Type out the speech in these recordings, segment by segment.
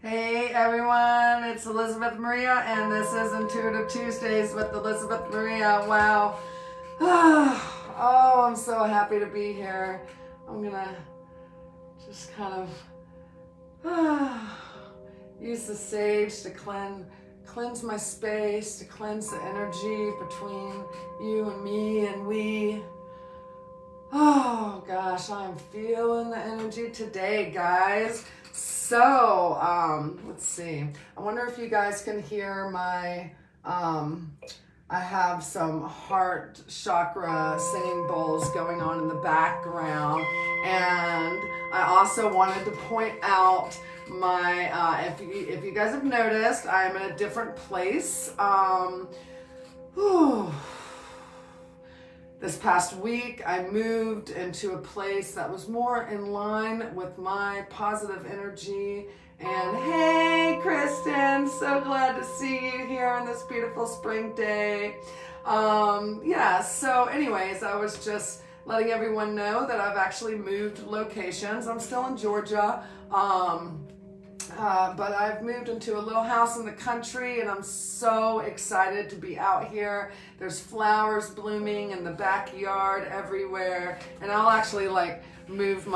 Hey everyone, it's Elizabeth Maria, and this is Intuitive Tuesdays with Elizabeth Maria. Wow. Oh, I'm so happy to be here. I'm gonna just kind of use the sage to cleanse my space, to cleanse the energy between you and me and we. Oh gosh, I'm feeling the energy today, guys. So, let's see. I wonder if you guys can hear my, I have some heart chakra singing bowls going on in the background. And I also wanted to point out my, if you guys have noticed, I'm in a different place. This past week, I moved into a place that was more in line with my positive energy. And hey, Kristen, so glad to see you here on this beautiful spring day. So anyways, I was just letting everyone know that I've actually moved locations. I'm still in Georgia. But I've moved into a little house in the country, and I'm so excited to be out here. There's flowers blooming in the backyard everywhere, and I'll actually move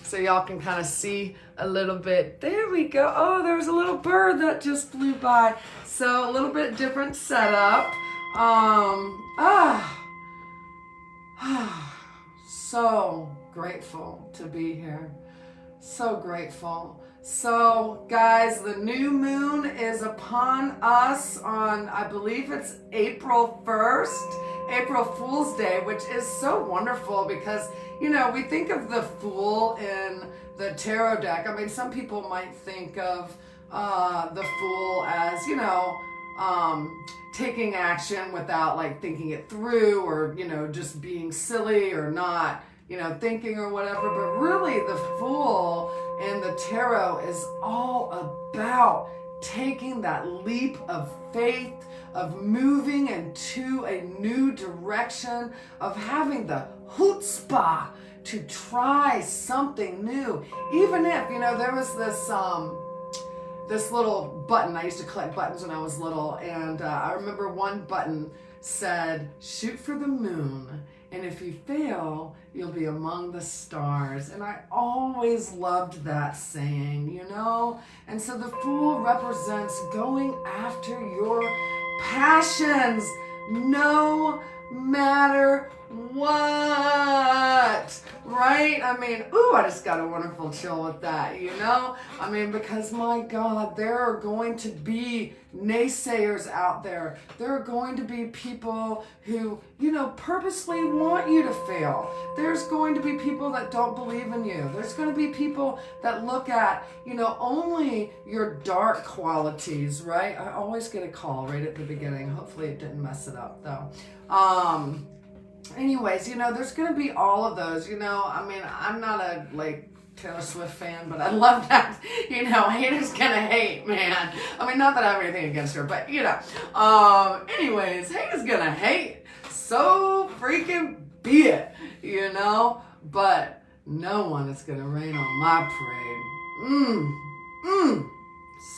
so y'all can kind of see a little bit. There we go. Oh, there's a little bird that just flew by. So a little bit different setup. So grateful to be here. So grateful. So guys, the new moon is upon us on, I believe it's April 1st, April Fool's Day, which is so wonderful because, we think of the Fool in the tarot deck. I mean, some people might think of the Fool as, taking action without thinking it through, or, just being silly or not thinking or whatever. But really, the Fool in the tarot is all about taking that leap of faith, of moving into a new direction, of having the chutzpah to try something new. Even if, there was this little button. I used to collect buttons when I was little, and I remember one button said, "Shoot for the moon, and if you fail, you'll be among the stars." And I always loved that saying, And so the Fool represents going after your passions, no matter what, right? I mean, I just got a wonderful chill with that, I mean, because my God, there are going to be naysayers out there. There are going to be people who, purposely want you to fail. There's going to be people that don't believe in you. There's going to be people that look at, only your dark qualities, right? I always get a call right at the beginning. Hopefully it didn't mess it up though. Anyways, there's going to be all of those, I mean, I'm not a Taylor Swift fan, but I love that, haters gonna hate, man. I mean, not that I have anything against her, but anyways, haters gonna hate. So freaking be it, but no one is gonna rain on my parade.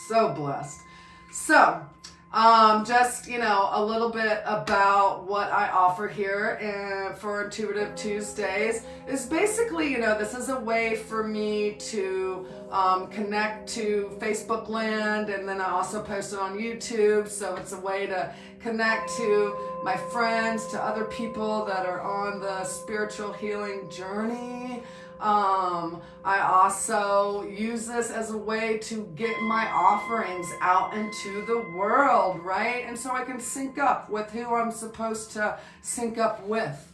So blessed. So, just, a little bit about what I offer here for Intuitive Tuesdays is basically, this is a way for me to connect to Facebook land, and then I also post it on YouTube. So it's a way to connect to my friends, to other people that are on the spiritual healing journey. I also use this as a way to get my offerings out into the world, right? And so I can sync up with who I'm supposed to sync up with.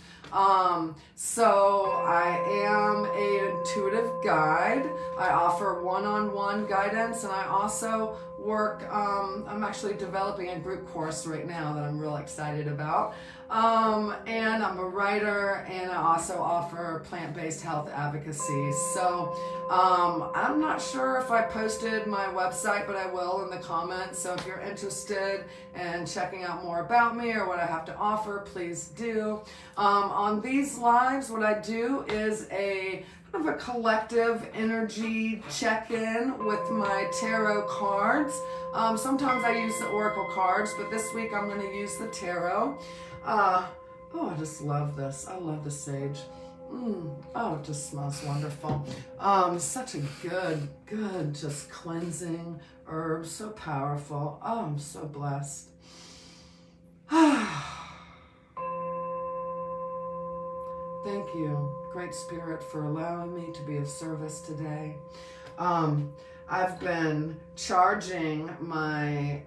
So I am an intuitive guide. I offer one-on-one guidance, and I also work, I'm actually developing a group course right now that I'm real excited about. And I'm a writer, and I also offer plant-based health advocacy. So I'm not sure if I posted my website, but I will in the comments. So if you're interested in checking out more about me or what I have to offer, please do. On these lives, what I do is a kind of a collective energy check-in with my tarot cards. Sometimes I use the oracle cards, but this week I'm going to use the tarot. Oh, I just love this. I love the sage. Oh, it just smells wonderful. Such a good, just cleansing herb. So powerful. Oh, I'm so blessed. Thank you, Great Spirit, for allowing me to be of service today. I've been charging my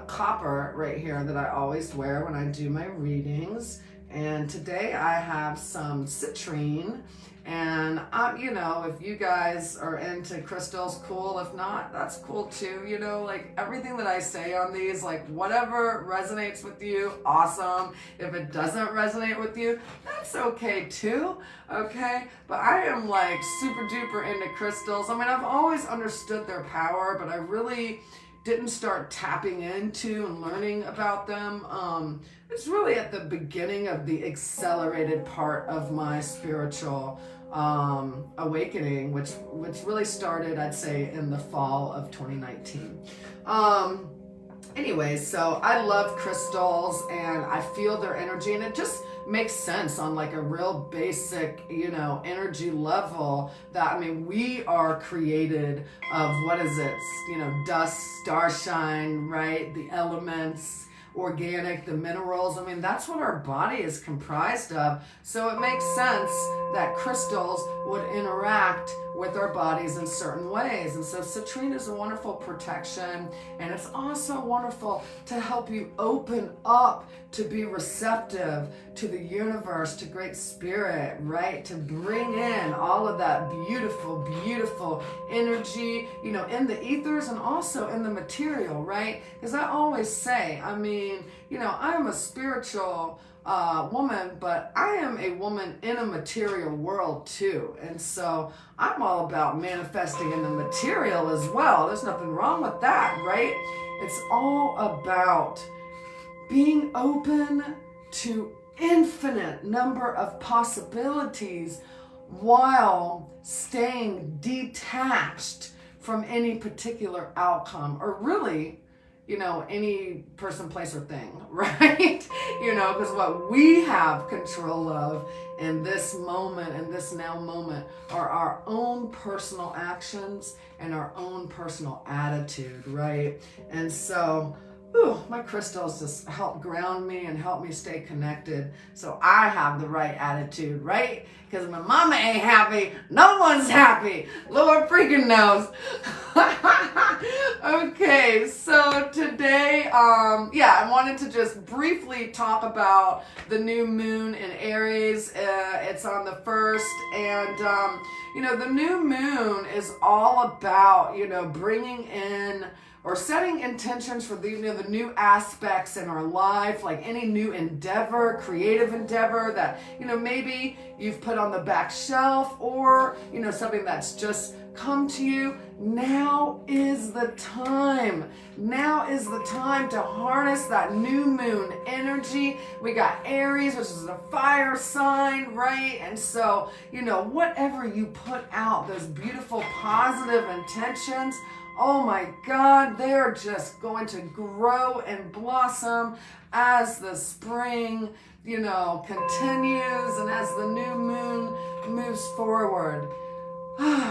copper right here that I always wear when I do my readings. And today I have some citrine. And, you know, if you guys are into crystals, cool. If not, that's cool too. You know, like everything that I say on these, like whatever resonates with you, awesome. If it doesn't resonate with you, that's okay too. Okay. But I am like super duper into crystals. I mean, I've always understood their power, but I really didn't start tapping into and learning about them. It's really at the beginning of the accelerated part of my spiritual awakening, which really started, I'd say, in the fall of 2019. Anyways, so I love crystals and I feel their energy, and it just makes sense on like a real basic, you know, energy level that, I mean, we are created of, what is it, you know, dust, starshine, right? The elements, organic, the minerals. I mean, that's what our body is comprised of. So it makes sense that crystals would interact with our bodies in certain ways. And so citrine is a wonderful protection, and it's also wonderful to help you open up to be receptive to the universe, to Great Spirit, right? To bring in all of that beautiful, beautiful energy, you know, in the ethers and also in the material, right? Because I always say, I mean, you know, I am a spiritual woman, but I am a woman in a material world too. And so I'm all about manifesting in the material as well. There's nothing wrong with that, right? It's all about being open to infinite number of possibilities while staying detached from any particular outcome, or really, you know, any person, place, or thing, right? You know, because what we have control of in this moment, in this now moment, are our own personal actions and our own personal attitude, right? And so, my crystals just help ground me and help me stay connected so I have the right attitude, right? Because my mama ain't happy, no one's happy. Lord freaking knows. Okay, so today, I wanted to just briefly talk about the new moon in Aries. It's on the 1st, and, you know, the new moon is all about, you know, bringing in or setting intentions for the, you know, the new aspects in our life, like any new endeavor, creative endeavor that, you know, maybe you've put on the back shelf, or, you know, something that's just come to you. Now is the time. Now is the time to harness that new moon energy. We got Aries, which is a fire sign, right? And so, you know, whatever you put out, those beautiful positive intentions, oh my God, they're just going to grow and blossom as the spring, you know, continues and as the new moon moves forward.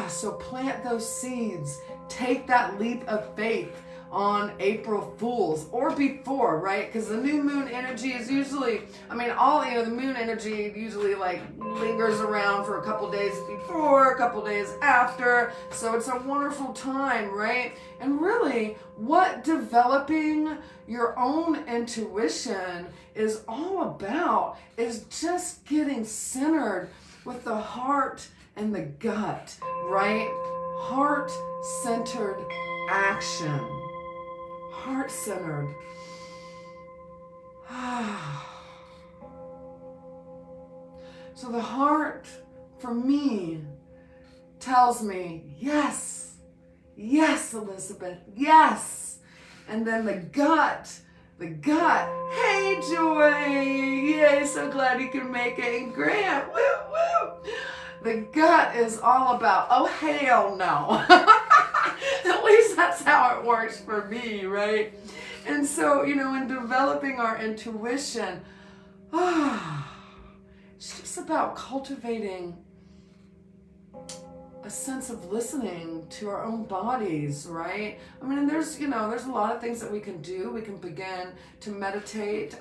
So plant those seeds. Take that leap of faith on April Fools or before, right? Because the new moon energy is usually, I mean, all, you know, the moon energy usually like lingers around for a couple days before, a couple days after. So it's a wonderful time, right? And really, what developing your own intuition is all about is just getting centered with the heart and the gut, right? Heart-centered action. Heart-centered. So the heart, for me, tells me, yes, yes, Elizabeth, yes. And then the gut, hey, Joy, yay, so glad you can make it. And Grant, woo, woo. The gut is all about, oh, hell no. At least that's how it works for me, right? And so, in developing our intuition, it's just about cultivating a sense of listening to our own bodies, right? I mean, there's a lot of things that we can do. We can begin to meditate.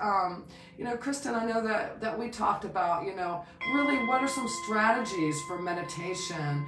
Kristen, I know that we talked about, really what are some strategies for meditation?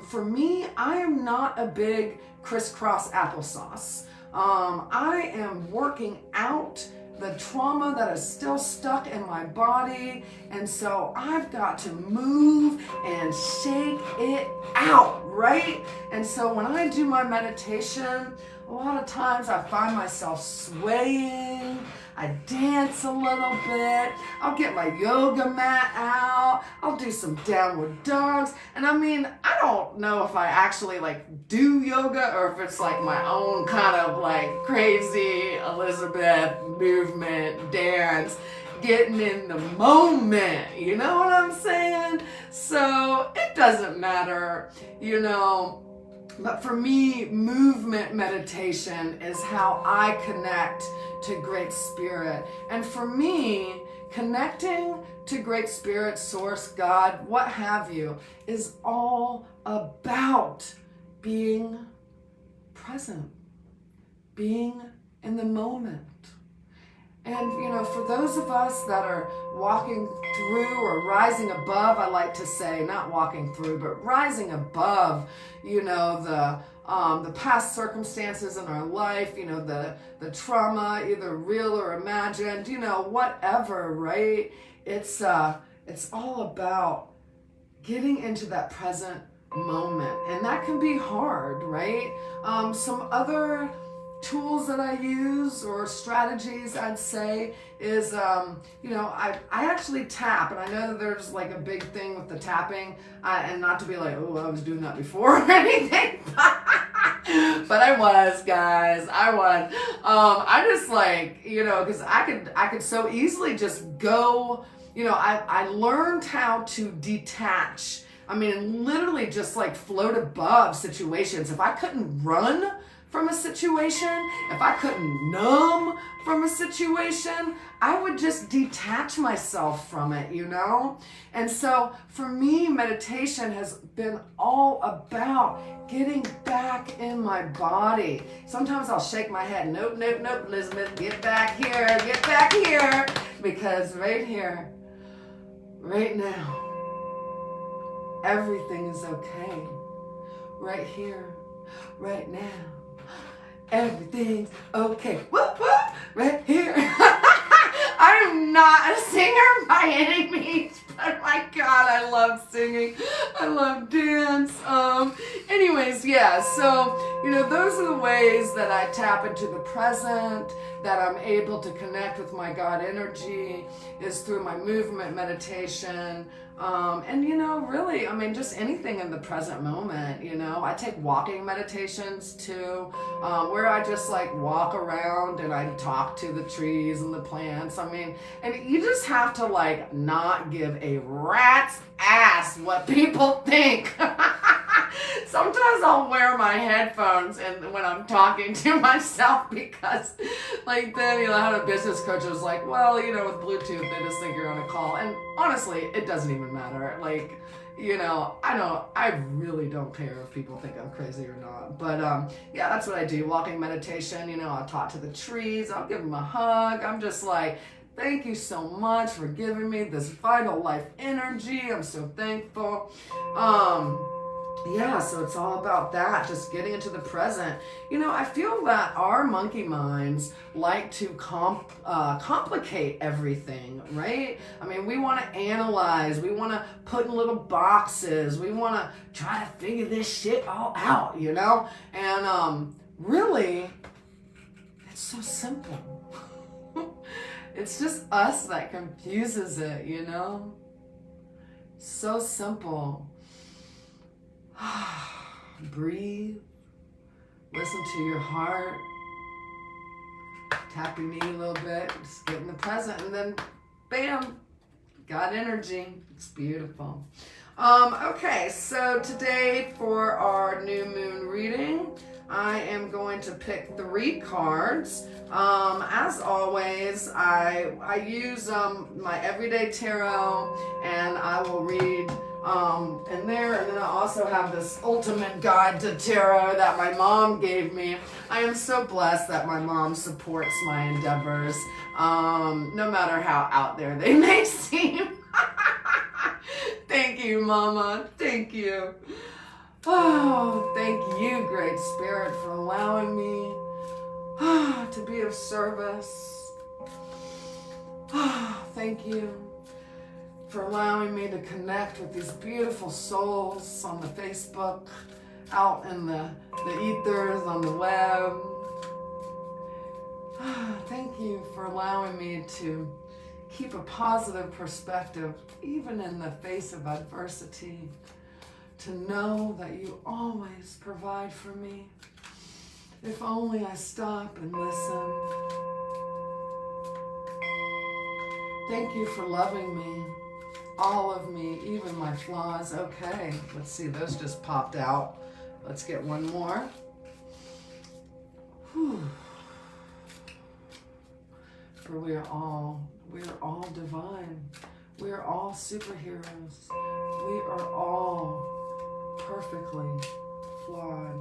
For me, I am not a big crisscross applesauce. I am working out the trauma that is still stuck in my body, and so I've got to move and shake it out, right? And so when I do my meditation, a lot of times I find myself swaying. I dance a little bit. I'll get my yoga mat out. I'll do some downward dogs. And I mean, I don't know if I actually do yoga or if it's my own kind of crazy Elizabeth movement dance, getting in the moment. You know what I'm saying? So it doesn't matter, But for me, movement meditation is how I connect to Great Spirit. And for me, connecting to Great Spirit, Source, God, what have you, is all about being present, being in the moment. And, for those of us that are walking through or rising above, I like to say, not walking through, but rising above, the past circumstances in our life, the trauma, either real or imagined, whatever, right? It's all about getting into that present moment. And that can be hard, right? Some other tools that I use or strategies I'd say is, I actually tap, and I know that there's a big thing with the tapping, and not to be oh, I was doing that before or anything, but I was, guys, I was. I just because I could so easily just go, I learned how to detach. I mean, literally just float above situations. If I couldn't run from a situation, if I couldn't numb from a situation, I would just detach myself from it, And so for me, meditation has been all about getting back in my body. Sometimes I'll shake my head, nope, Elizabeth, get back here, because right here, right now, everything is okay. Right here, right now. Everything's okay. Whoop, whoop, right here. I am not a singer by any means, but my God, I love singing. I love dance. Anyways, yeah, so, those are the ways that I tap into the present, that I'm able to connect with my God energy, is through my movement meditation. And really, I mean, just anything in the present moment, I take walking meditations too, where I just walk around and I talk to the trees and the plants. I mean, and you just have to not give a rat's ass what people think. Sometimes I'll wear my headphones and when I'm talking to myself, because then I had a business coach who was well, with Bluetooth they just think you're on a call, and honestly it doesn't even matter. I really don't care if people think I'm crazy or not, but yeah, that's what I do. Walking meditation, I'll talk to the trees, I'll give them a hug. I'm just thank you so much for giving me this vital life energy. I'm so thankful. Yeah, so it's all about that, just getting into the present. I feel that our monkey minds like to complicate everything, right? I mean, we want to analyze, we want to put in little boxes, we want to try to figure this shit all out, And really, it's so simple. It's just us that confuses it, So simple. Breathe, listen to your heart, tap your knee a little bit, just get in the present, and then bam, got energy. It's beautiful. Okay, so today for our new moon reading, I am going to pick 3 cards. As always, I use my everyday tarot, and I will read in there, and then I also have this ultimate guide to tarot that my mom gave me. I am so blessed that my mom supports my endeavors, no matter how out there they may seem. Thank you, Mama. Thank you. Oh, thank you, Great Spirit, for allowing me to be of service. Thank you for allowing me to connect with these beautiful souls on the Facebook, out in the ethers, on the web. Thank you for allowing me to keep a positive perspective, even in the face of adversity, to know that you always provide for me. If only I stop and listen. Thank you for loving me, all of me, even my flaws. Okay, let's see, those just popped out. Let's get one more. Whew. For we are all divine. We are all superheroes. We are all perfectly flawed.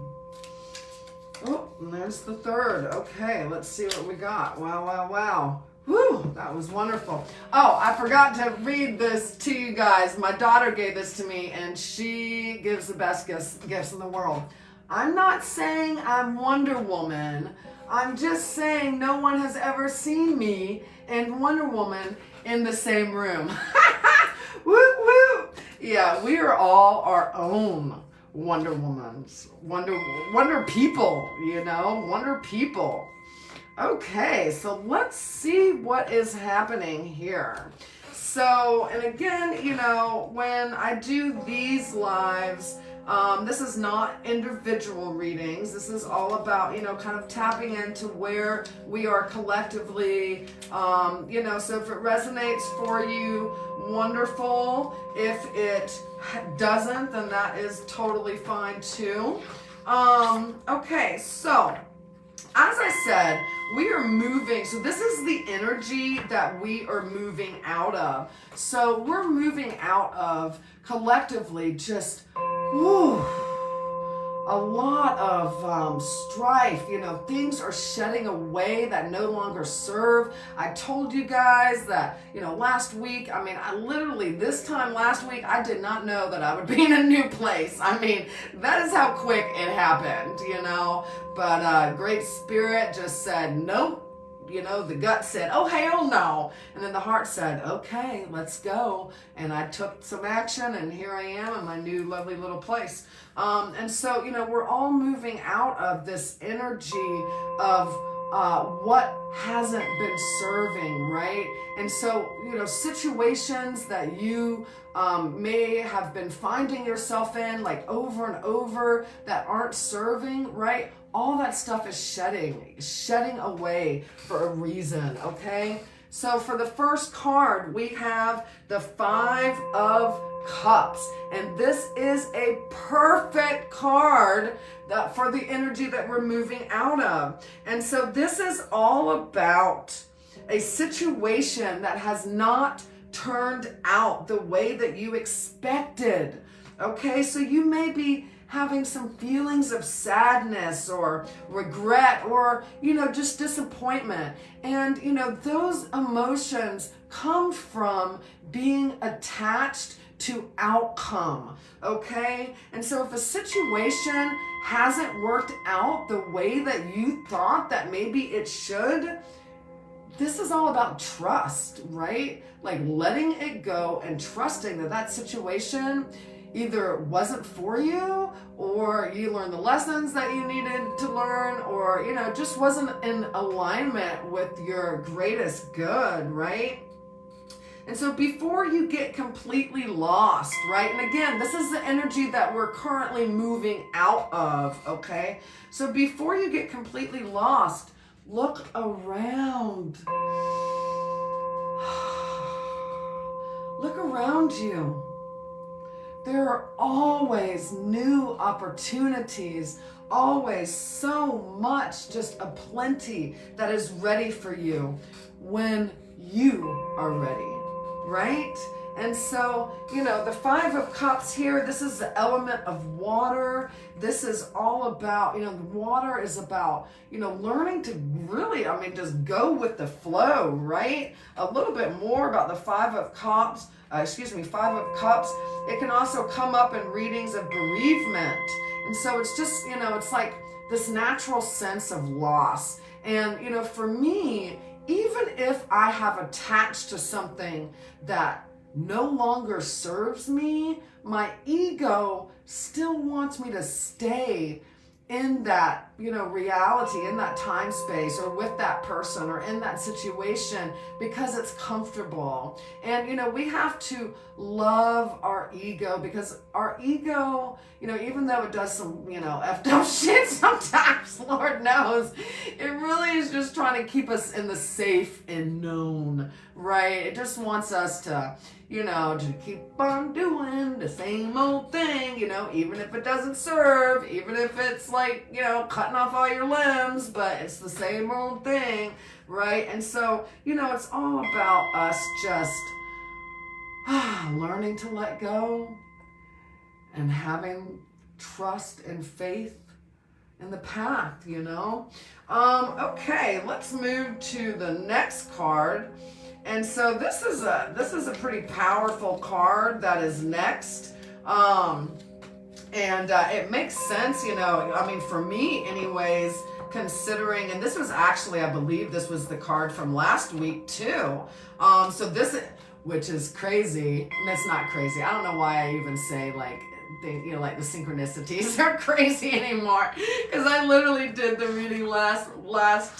Oh, and there's the 3rd. Okay, let's see what we got. Wow, wow, wow. Whew, that was wonderful. Oh, I forgot to read this to you guys. My daughter gave this to me, and she gives the best gifts in the world. I'm not saying I'm Wonder Woman. I'm just saying no one has ever seen me and Wonder Woman in the same room. Woo, woo. Yeah, we are all our own Wonder Womans. Wonder people, you know? Wonder people. Okay, so let's see what is happening here. So, and again, you know, when I do these lives, this is not individual readings. This is all about, you know, kind of tapping into where we are collectively, you know, so if it resonates for you, wonderful. If it doesn't, then that is totally fine too. Okay, so as I said, we are moving. So this is the energy that we are moving out of. So we're moving out of collectively just a lot of strife. You know, things are shedding away that no longer serve. I told you guys that, you know, last week, I mean, I literally, this time last week, I did not know that I would be in a new place. I mean, that is how quick it happened, you know. But Great Spirit just said, nope. You know, the gut said, oh, hell no. And then the heart said, okay, let's go. And I took some action, and here I am in my new lovely little place. And so, you know, we're all moving out of this energy of what hasn't been serving, right? And so, you know, situations that you may have been finding yourself in, like over and over, that aren't serving, right? All that stuff is shedding away for a reason, okay? So for the first card, we have the 5 of Cups. And this is a perfect card for the energy that we're moving out of. And so this is all about a situation that has not turned out the way that you expected, okay? So you may be having some feelings of sadness or regret or, you know, just disappointment. And, you know, those emotions come from being attached to outcome, okay? And so if a situation hasn't worked out the way that you thought that maybe it should, this is all about trust, right? Like letting it go and trusting that that situation either wasn't for you, or you learned the lessons that you needed to learn, or, you know, just wasn't in alignment with your greatest good, right? And so before you get completely lost, right? And again, this is the energy that we're currently moving out of, okay? So before you get completely lost, look around. Look around you. there are always new opportunities, always so much, just a plenty that is ready for you when you are ready, right? And so, the Five of Cups here, this is the element of water. This is all about, water is about, learning to really, just go with the flow, right? A little bit more about the Five of Cups. It can also come up in readings of bereavement. And so it's just, it's like this natural sense of loss. And, for me, even if I have attached to something that no longer serves me, my ego still wants me to stay in that, reality, in that time space, or with that person, or in that situation, because it's comfortable. And, we have to love our ego, because our ego, even though it does some, effed up shit sometimes, Lord knows, it really is just trying to keep us in the safe and known, right? It just wants us to, to keep on doing the same old thing, even if it doesn't serve, even if it's like, cutting off all your limbs, but it's the same old thing, right? And so, it's all about us just learning to let go and having trust and faith in the path, Okay, let's move to the next card. And so this is a pretty powerful card that is next. It makes sense, for me anyways, considering, and this was actually, I believe this was the card from last week too. So this, which is crazy, and it's not crazy. I don't know why I even say like the synchronicities are crazy anymore, because I literally did the reading last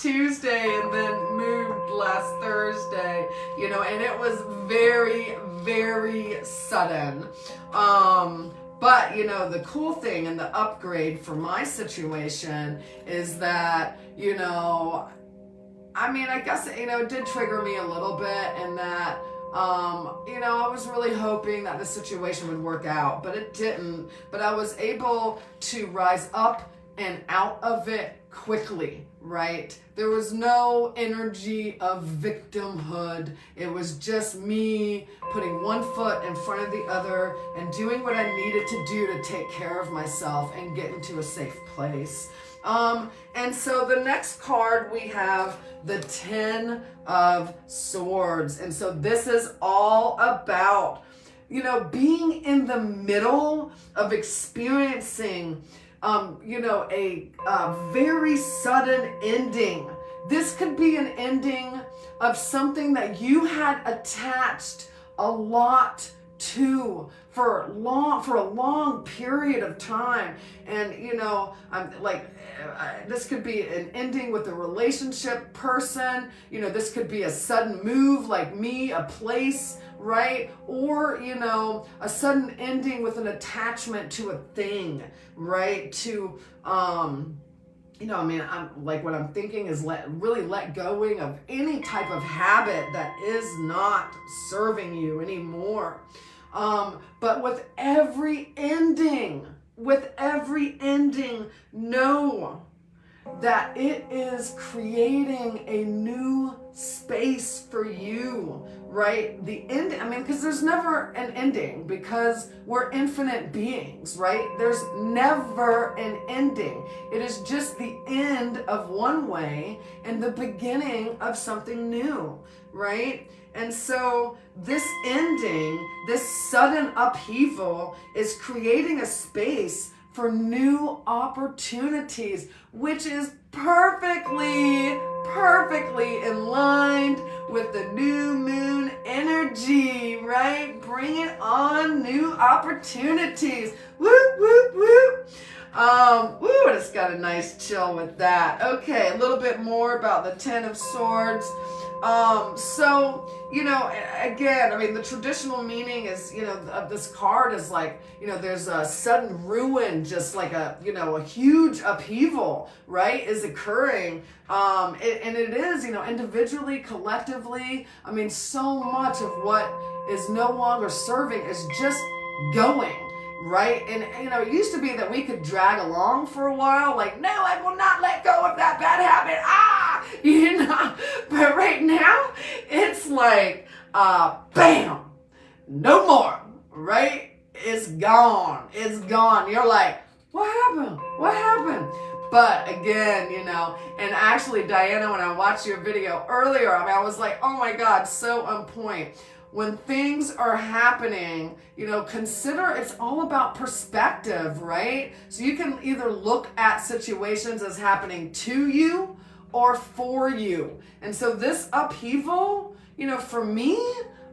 Tuesday and then moved last Thursday, and it was very, very sudden. But, the cool thing and the upgrade for my situation is that, I guess, it did trigger me a little bit, in that, I was really hoping that the situation would work out, but it didn't. But I was able to rise up and out of it quickly, right? There was no energy of victimhood. It was just me putting one foot in front of the other and doing what I needed to do to take care of myself and get into a safe place. And so the next card, we have the Ten of Swords. And so this is all about, being in the middle of experiencing, a very sudden ending. This could be an ending of something that you had attached a lot to for a long period of time. And this could be an ending with a relationship person, this could be a sudden move like me, a place, right? Or a sudden ending with an attachment to a thing, right? To I'm what I'm thinking is really let going of any type of habit that is not serving you anymore. But with every ending, know that it is creating a new space for you, right? The end, because there's never an ending, because we're infinite beings, right? There's never an ending. It is just the end of one way and the beginning of something new, right? And so this ending, this sudden upheaval, is creating a space for new opportunities, which is perfectly in line with the new moon energy, right? Bring it on, new opportunities. Whoop, whoop, whoop. I just got a nice chill with that. Okay, a little bit more about the Ten of Swords. Again, the traditional meaning is, of this card is like, there's a sudden ruin, just like a huge upheaval, right, is occurring. And it is, individually, collectively, so much of what is no longer serving is just going. right? And it used to be that we could drag along for a while, like, no, I will not let go of that bad habit. But right now it's like, bam, no more, right? It's gone. It's gone. You're like, what happened? What happened? But again, and actually, Diana, when I watched your video earlier, I was like, oh my God, so on point. When things are happening, consider it's all about perspective, right? So you can either look at situations as happening to you or for you. And so this upheaval, for me,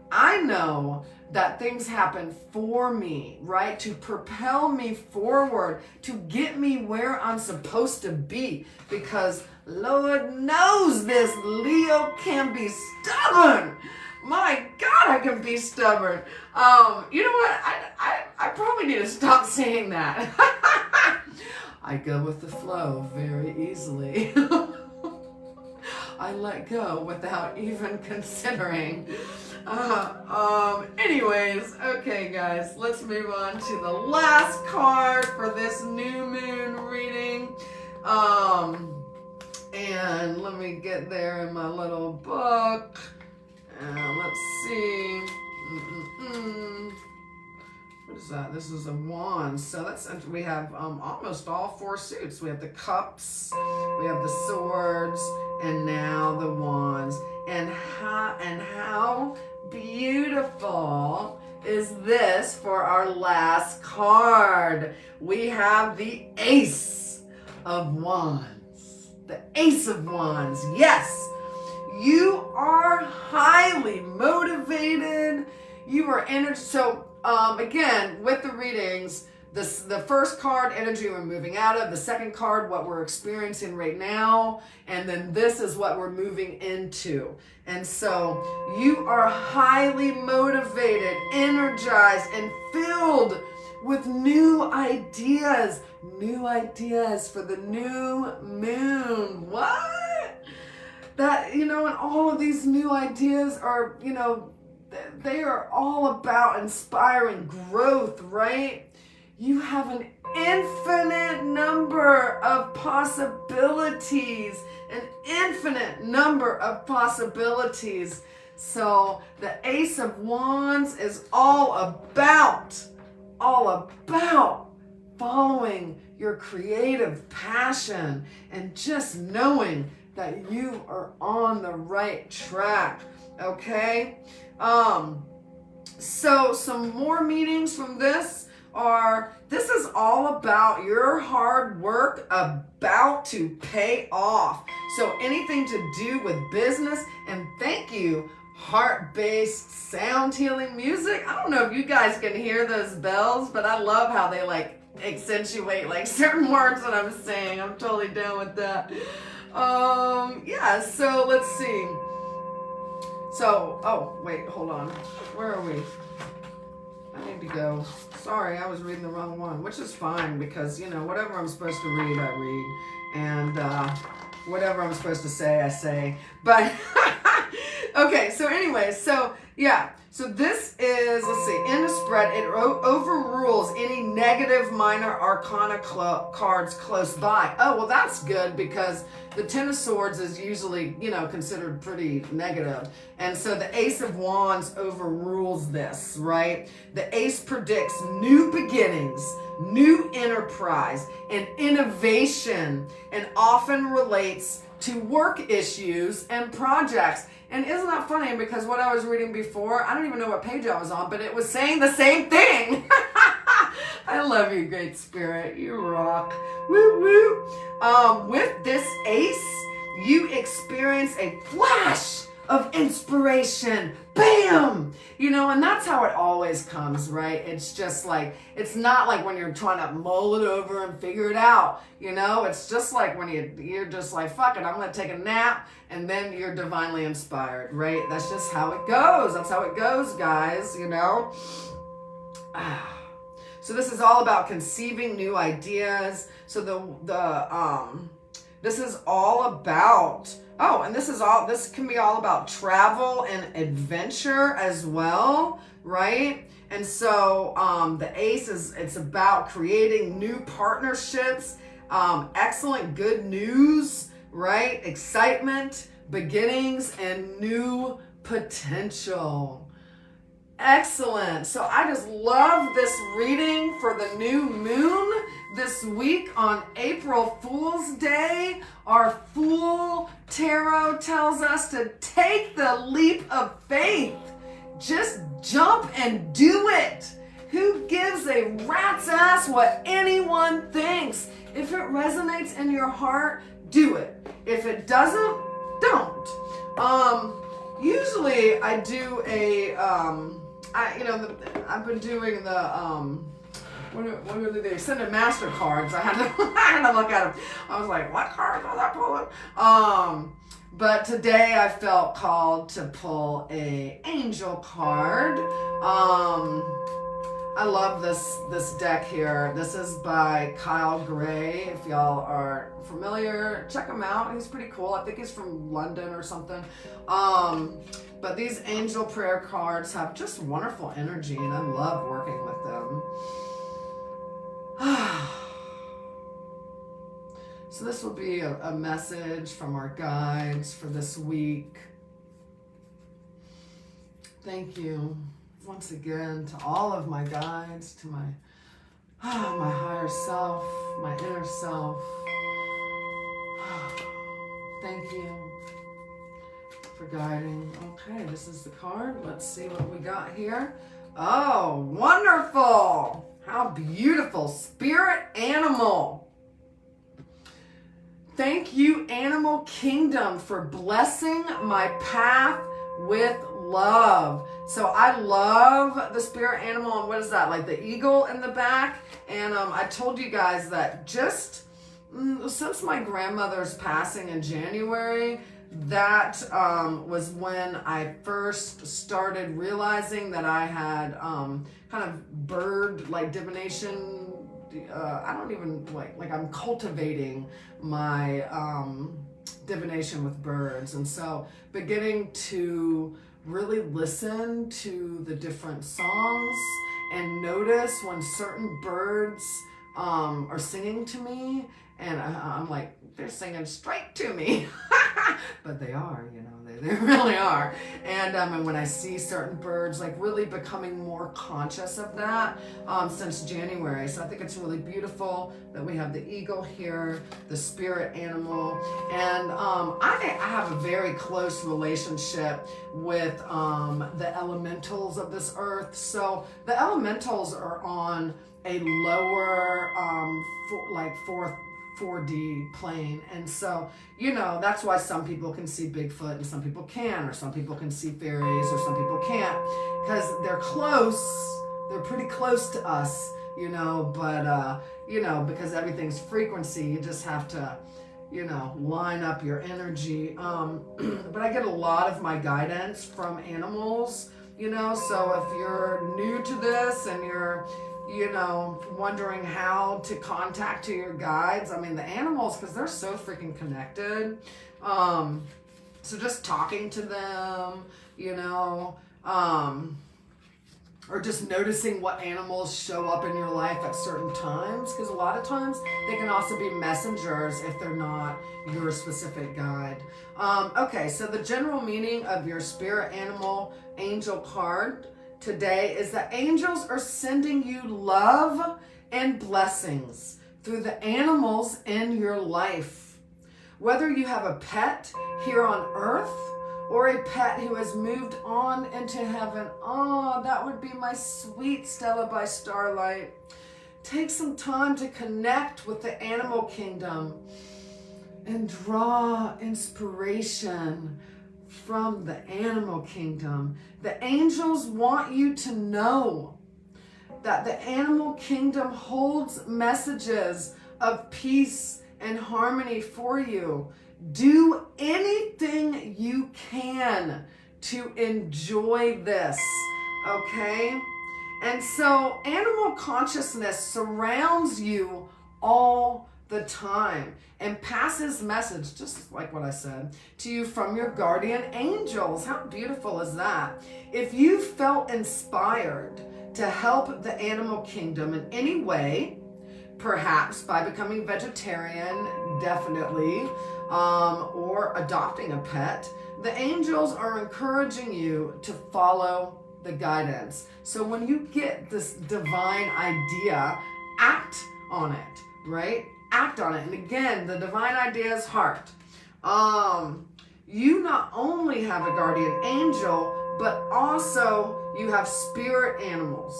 I know that things happen for me, right? To propel me forward, to get me where I'm supposed to be. Because Lord knows this Leo can be stubborn. My God, I can be stubborn. You know what? I probably need to stop saying that. I go with the flow very easily. I let go without even considering. Anyways, okay guys, let's move on to the last card for this new moon reading. And let me get there in my little book. Let's see. What is that? This is a wand. So we have almost all four suits. We have the cups, we have the swords, and now the wands. And how beautiful is this for our last card? We have the Ace of Wands. The Ace of Wands. Yes. You are highly motivated. You are energy. So again, with the readings, the first card, energy we're moving out of. The second card, what we're experiencing right now. And then this is what we're moving into. And so you are highly motivated, energized, and filled with new ideas. New ideas for the new moon. What? That, and all of these new ideas are, they are all about inspiring growth, right? You have an infinite number of possibilities, an infinite number of possibilities. So the Ace of Wands is all about following your creative passion and just knowing that you are on the right track, okay? So some more meanings from this is all about your hard work about to pay off. So anything to do with business, and thank you, heart-based sound healing music. I don't know if you guys can hear those bells, but I love how they accentuate certain words that I'm saying. I'm totally down with that. Yeah, so let's see. So, oh, wait, hold on. Where are we? I need to go. Sorry, I was reading the wrong one, which is fine because, whatever I'm supposed to read, I read. And whatever I'm supposed to say, I say. But, okay, so anyway, so, yeah. So this is, let's see, in the spread, it overrules any negative minor arcana cards close by. Oh, well, that's good because the Ten of Swords is usually, considered pretty negative. And so the Ace of Wands overrules this, right? The Ace predicts new beginnings, new enterprise, and innovation, and often relates to work issues and projects. And isn't that funny? Because what I was reading before, I don't even know what page I was on, but it was saying the same thing. I love you, Great Spirit. You rock. Woo woo. With this Ace, you experience a flash of inspiration. Bam! And that's how it always comes, right? It's just it's not like when you're trying to mull it over and figure it out, It's just like when you're just like, fuck it, I'm going to take a nap, and then you're divinely inspired, right? That's just how it goes. That's how it goes, guys, So this is all about conceiving new ideas. So this is all about, and this can be all about travel and adventure as well, right? And so the ace it's about creating new partnerships, excellent good news, right? Excitement, beginnings, and new potential. Excellent. So I just love this reading for the new moon this week on April Fool's Day. Our Fool Tarot tells us to take the leap of faith. Just jump and do it. Who gives a rat's ass what anyone thinks? If it resonates in your heart, do it. If it doesn't, don't. Usually I do a I've been doing the what are they sending MasterCards. I had to look at them. I was like, what cards was I pulling? But today I felt called to pull a angel card. I love this deck here. This is by Kyle Gray. If y'all are familiar, check him out. He's pretty cool. I think he's from London or something. But these angel prayer cards have just wonderful energy, and I love working with them. So this will be a message from our guides for this week. Thank you once again to all of my guides, to my higher self, my inner self. Thank you for guiding. Okay, this is the card. Let's see what we got here. Oh, wonderful. How beautiful. Spirit animal. Thank you, Animal Kingdom, for blessing my path with love. So I love the spirit animal. And what is that? Like the eagle in the back. And I told you guys that just since my grandmother's passing in January, that was when I first started realizing that I had kind of bird like divination. I don't even like I'm cultivating my divination with birds. And so beginning to really listen to the different songs and notice when certain birds are singing to me, and I'm like, they're singing straight to me. But they are, they really are. And when I see certain birds, like really becoming more conscious of that since January. So I think it's really beautiful that we have the eagle here, the spirit animal. And I have a very close relationship with the elementals of this earth. So the elementals are on a lower, fourth 4D plane. And so, that's why some people can see Bigfoot and some people can, or some people can see fairies or some people can't, because they're pretty close to us, but, because everything's frequency, you just have to, line up your energy. But I get a lot of my guidance from animals, so if you're new to this and you're, wondering how to contact to your guides. I mean, the animals, because they're so freaking connected. So just talking to them, or just noticing what animals show up in your life at certain times, because a lot of times they can also be messengers if they're not your specific guide. Okay, so the general meaning of your spirit animal angel card today is that angels are sending you love and blessings through the animals in your life. Whether you have a pet here on earth or a pet who has moved on into heaven, that would be my sweet Stella by Starlight. Take some time to connect with the animal kingdom and draw inspiration from the animal kingdom. The angels want you to know that the animal kingdom holds messages of peace and harmony for you. Do anything you can to enjoy this, okay? And so animal consciousness surrounds you all the time and passes message, just like what I said, to you from your guardian angels. How beautiful is that? If you felt inspired to help the animal kingdom in any way, perhaps by becoming vegetarian, definitely, or adopting a pet, the angels are encouraging you to follow the guidance. So when you get this divine idea, act on it, right? Act on it. And again, the divine idea is heart. You not only have a guardian angel, but also you have spirit animals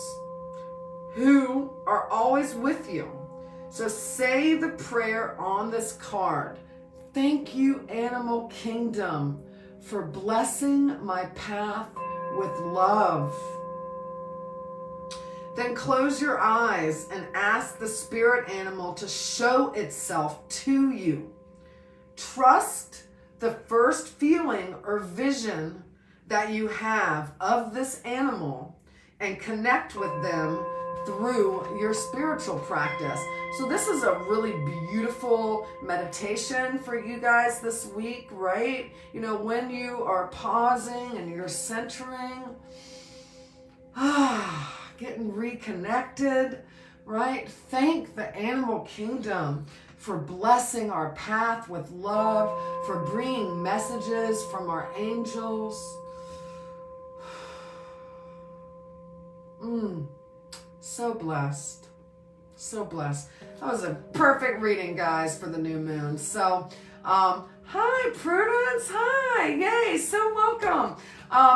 who are always with you. So say the prayer on this card. Thank you, animal kingdom, for blessing my path with love. Then close your eyes and ask the spirit animal to show itself to you. Trust the first feeling or vision that you have of this animal and connect with them through your spiritual practice. So this is a really beautiful meditation for you guys this week, right? You know, when you are pausing and you're centering, getting reconnected, right? Thank the animal kingdom for blessing our path with love, for bringing messages from our angels. So blessed. So blessed. That was a perfect reading, guys, for the new moon. So, hi, Prudence. Hi. Yay. So welcome.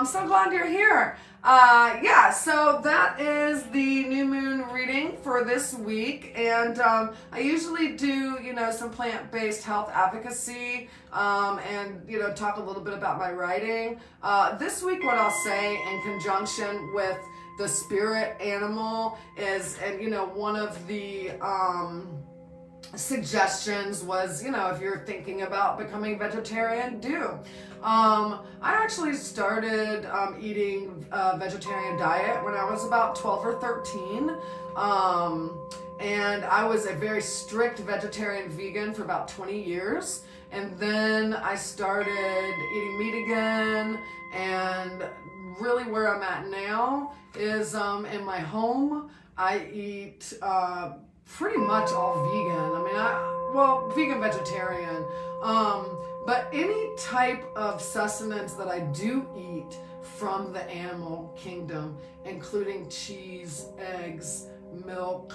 So glad you're here. So that is the new moon reading for this week. And I usually do, some plant-based health advocacy and, talk a little bit about my writing. This week, what I'll say in conjunction with the spirit animal is, and one of the suggestions was, if you're thinking about becoming vegetarian, do. I actually started eating a vegetarian diet when I was about 12 or 13. And I was a very strict vegetarian vegan for about 20 years. And then I started eating meat again, and really where I'm at now is in my home. I eat pretty much all vegan. Vegan vegetarian. But any type of sustenance that I do eat from the animal kingdom, including cheese, eggs, milk,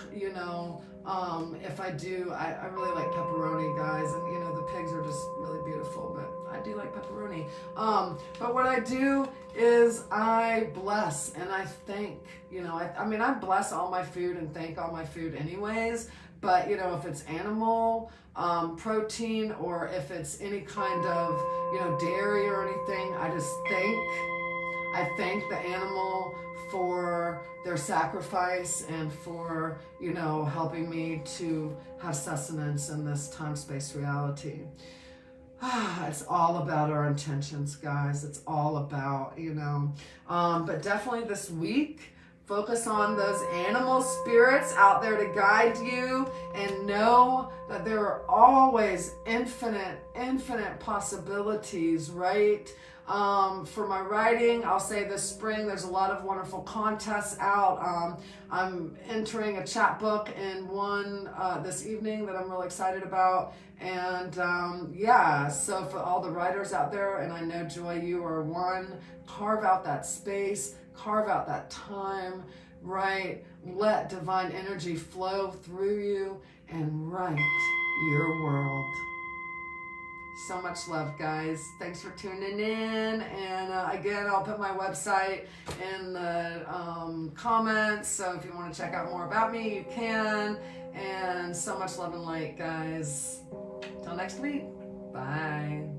if I do, I really like pepperoni, guys, and the pigs are just really beautiful, but I do like pepperoni. But what I do is I bless and I thank, I bless all my food and thank all my food anyways, but if it's animal protein, or if it's any kind of dairy or anything, I thank the animal for their sacrifice and for, helping me to have sustenance in this time-space reality. It's all about our intentions, guys. It's all about, but definitely this week, focus on those animal spirits out there to guide you, and know that there are always infinite possibilities, right? For my writing, I'll say this spring, there's a lot of wonderful contests out. I'm entering a chapbook in one this evening that I'm really excited about. And so for all the writers out there, and I know, Joy, you are one, carve out that space, carve out that time, right? Let divine energy flow through you and write your world. So much love, guys. Thanks for tuning in. And again, I'll put my website in the comments. So if you want to check out more about me, you can. And so much love and light, guys. Till next week. Bye.